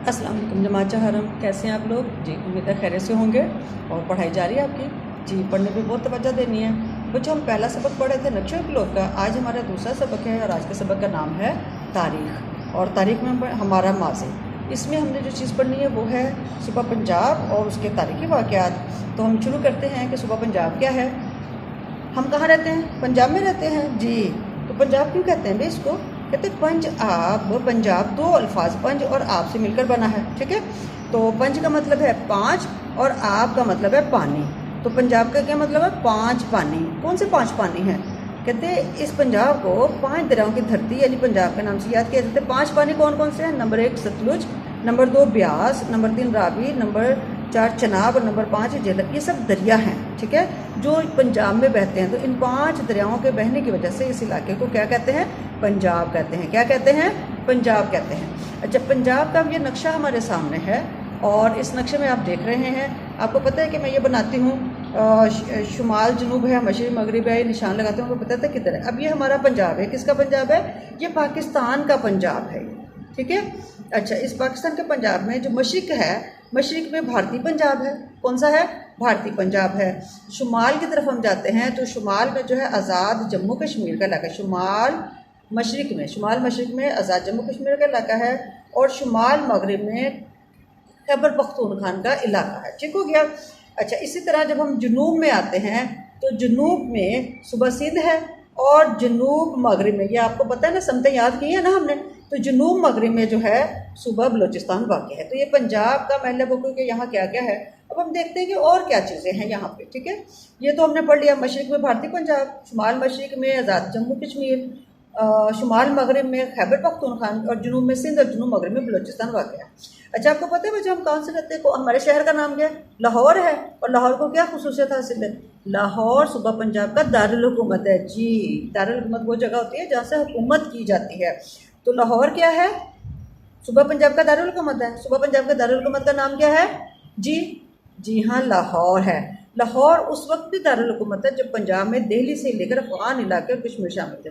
अस्सलाम वालेकुम जमात चहारम, कैसे हैं आप लोग? जी उम्मीद है खैरियत से होंगे। और पढ़ाई जारी है आपकी? जी पढ़ने पे बहुत तवज्जो देनी है बच्चों। हम पहला सबक पढ़े थे नक्शे क्लोक का, आज हमारा दूसरा सबक है और आज के सबक का नाम है तारीख़। और तारीख़ में हमारा माज़ी, इसमें हमने जो चीज़ पढ़नी है वो है सुबह पंजाब और उसके तारीख़ी वाक़यात। तो हम शुरू करते हैं कि सुबह पंजाब क्या है। हम कहाँ रहते हैं? पंजाब में रहते हैं जी। तो पंजाब क्यों कहते हैं भाई इसको? कहते हैं पंज आप। पंजाब दो अल्फाज पंज और आप से मिलकर बना है, ठीक है। तो पंज का मतलब है पाँच और आप का मतलब है पानी। तो पंजाब का क्या मतलब है? पाँच पानी। कौन से पाँच पानी हैं? कहते हैं इस पंजाब को पांच दरियाओं की धरती यानी पंजाब के नाम से याद किया जाता है। पांच पानी कौन कौन से हैं? Number 1 Sutlej, number 2 Beas, number 3 Ravi, number 4 Chenab और नंबर 5 झेलम। ये सब दरिया हैं, ठीक है, जो पंजाब में बहते हैं। तो इन 5 दरियाओं के बहने की वजह से इस इलाके को क्या कहते हैं? पंजाब कहते हैं। क्या कहते हैं? पंजाब कहते हैं। अच्छा, पंजाब का ये नक्शा हमारे सामने है और इस नक्शे में आप देख रहे हैं, आपको पता है कि मैं ये बनाती हूँ शुमाल जनूब है, मशरिक़ मगरिब है, ये निशान लगाते हैं, आपको पता था किधर है। अब ये हमारा पंजाब है। किसका पंजाब है? ये पाकिस्तान का पंजाब है, ठीक है। अच्छा, इस पाकिस्तान के पंजाब में जो मशरिक़ है, मशरिक़ में भारतीय पंजाब है। कौन सा है? भारतीय पंजाब है। शुमाल की तरफ हम जाते हैं तो शुमाल में जो है आज़ाद जम्मू कश्मीर का इलाका, शुमाल मशरिक़ में आज़ाद जम्मू कश्मीर का इलाका है और शुमाल मगरिब में खैबर पख्तूनख्वा का इलाका है, ठीक हो गया। अच्छा, इसी तरह जब हम जनूब में आते हैं तो जनूब में सुबह सिंध है और जनूब मगरिब में, ये आपको पता है ना, समतें याद की है ना हमने। तो जनूब मगरिब में जो है सुबह बलूचिस्तान वाक़ है। तो ये पंजाब का महल वक़ूअ के यहाँ क्या क्या है। अब हम देखते हैं कि और क्या चीज़ें हैं यहाँ पे, ठीक है। ये तो हमने पढ़ लिया, मशरिक़ में भारतीय पंजाब, शुमाल मशरिक़ में आज़ाद जम्मू कश्मीर, शुमाल मगरिब में खैबर पख्तूनख्वा और जनूब में सिंध और जनूब मगरिब में बलूचिस्तान वाक़ है। अच्छा, आपको पता है बच्चे हम कहाँ से रहते हैं? हमारे शहर का नाम क्या है? लाहौर है। और लाहौर को क्या खुसूसियत हासिल है? लाहौर सूबा पंजाब का दारुल हुकूमत है जी। दारुल हुकूमत वो जगह होती है जहाँ से हुकूमत की जाती है। तो लाहौर क्या है? सूबा पंजाब का दारुल हुकूमत है। सूबा पंजाब का दारुल हुकूमत का नाम क्या है जी? जी हाँ, लाहौर है। लाहौर उस वक्त भी दारुल हुकूमत है जब पंजाब में दिल्ली से लेकर अफगान इलाके और कश्मीर शामिल थे।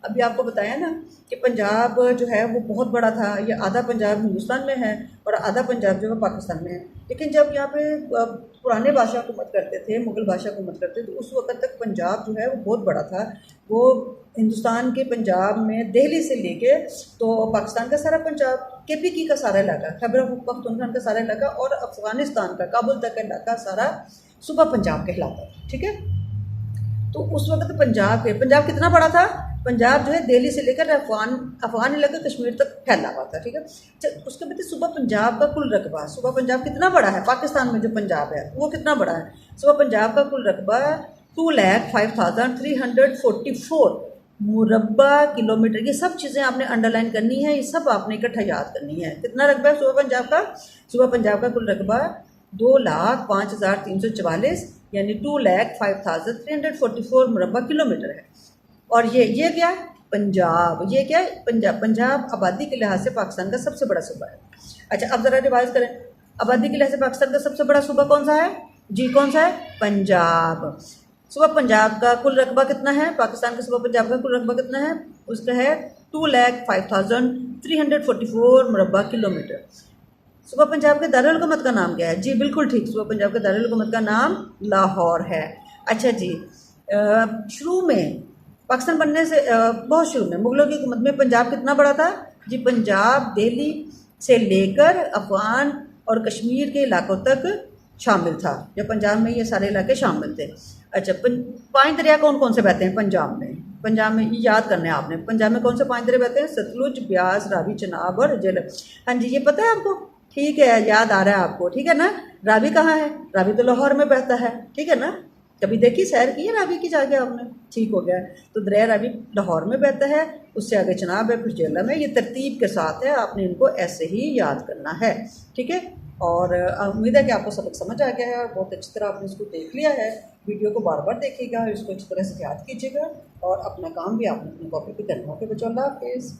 अभी आपको बताया ना कि पंजाब जो है वो बहुत बड़ा था। ये आधा पंजाब हिंदुस्तान में है और आधा पंजाब जो है पाकिस्तान में है। लेकिन जब यहाँ पे पुराने बादशाह हुकूमत करते थे, मुग़ल बादशाह हुकूमत करते थे, तो उस वक्त तक पंजाब जो है वो बहुत बड़ा था। वो हिंदुस्तान के पंजाब में दिल्ली से लेके तो पाकिस्तान का सारा पंजाब, KPK का सारा इलाका, खैबर पख्तूनख्वा का सारा इलाका और अफ़गानिस्तान का काबुल तक का इलाका सारा सूबा पंजाब कहलाता है, ठीक है। तो उस वक्त पंजाब कितना बड़ा था? पंजाब जो है दिल्ली से लेकर अफगान इलाका कश्मीर तक फैला हुआ था, ठीक है। उसके बाद सूबा पंजाब का कुल रकबा, सूबा पंजाब कितना बड़ा है? पाकिस्तान में जो पंजाब है वो कितना बड़ा है? सूबा पंजाब का कुल रकबा 2,05,344 मुरब्बा किलोमीटर। ये सब चीज़ें आपने अंडरलाइन करनी है, ये सब आपने इकट्ठा याद करनी है। कितना रकबा है सूबा पंजाब का? सूबा पंजाब का कुल रकबा 2,05,344 यानी 2,05,344 मुरब्बा किलोमीटर है। और ये क्या है? पंजाब। ये क्या है? पंजाब आबादी के लिहाज से पाकिस्तान का सबसे बड़ा सूबा है। अच्छा, अब ज़रा रिवाइज करें, आबादी के लिहाज से पाकिस्तान का सबसे बड़ा सूबा कौन सा है जी? कौन सा है? पंजाब। सूबा पंजाब का कुल रकबा कितना है? पाकिस्तान का सूबा पंजाब का कुल रकबा कितना है? उसका है 2,05,344 मुरब्बा किलोमीटर। सूबा पंजाब के दारुल हुकूमत का नाम क्या है जी? बिल्कुल ठीक, सूबा पंजाब के दारुल हुकूमत का नाम लाहौर है। अच्छा जी, शुरू में पाकिस्तान बनने से बहुत शुरू में मुग़लों की हुकूमत में पंजाब कितना बड़ा था जी? पंजाब दिल्ली से लेकर अफगान और कश्मीर के इलाकों तक शामिल था। जब पंजाब में ये सारे इलाके शामिल थे। अच्छा, 5 दरिया कौन कौन से बहते हैं पंजाब में? पंजाब में ये याद करना है आपने। पंजाब में कौन से 5 दरिया बहते हैं? सतलुज, ब्यास, रावी, चनाब और झेलम। हाँ जी, ये पता है आपको? ठीक है, याद आ रहा है आपको, ठीक है ना। रावी कहाँ है? रावी तो लाहौर में बहता है, ठीक है ना। कभी देखी, सैर की है रावी की जाके आपने? ठीक हो गया। तो दरिया रावी लाहौर में बहता है, उससे आगे चनाब है, फिर झेलम है। ये तरतीब के साथ है, आपने इनको ऐसे ही याद करना है, ठीक है। और उम्मीद है कि आपको सबक समझ आ गया है और बहुत अच्छी तरह आपने इसको देख लिया है। वीडियो को बार बार देखिएगा, इसको अच्छी तरह से याद कीजिएगा और अपना काम भी आपने अपनी कॉपी पे करना होगा। बच्चों, अल्लाह हाफिज़।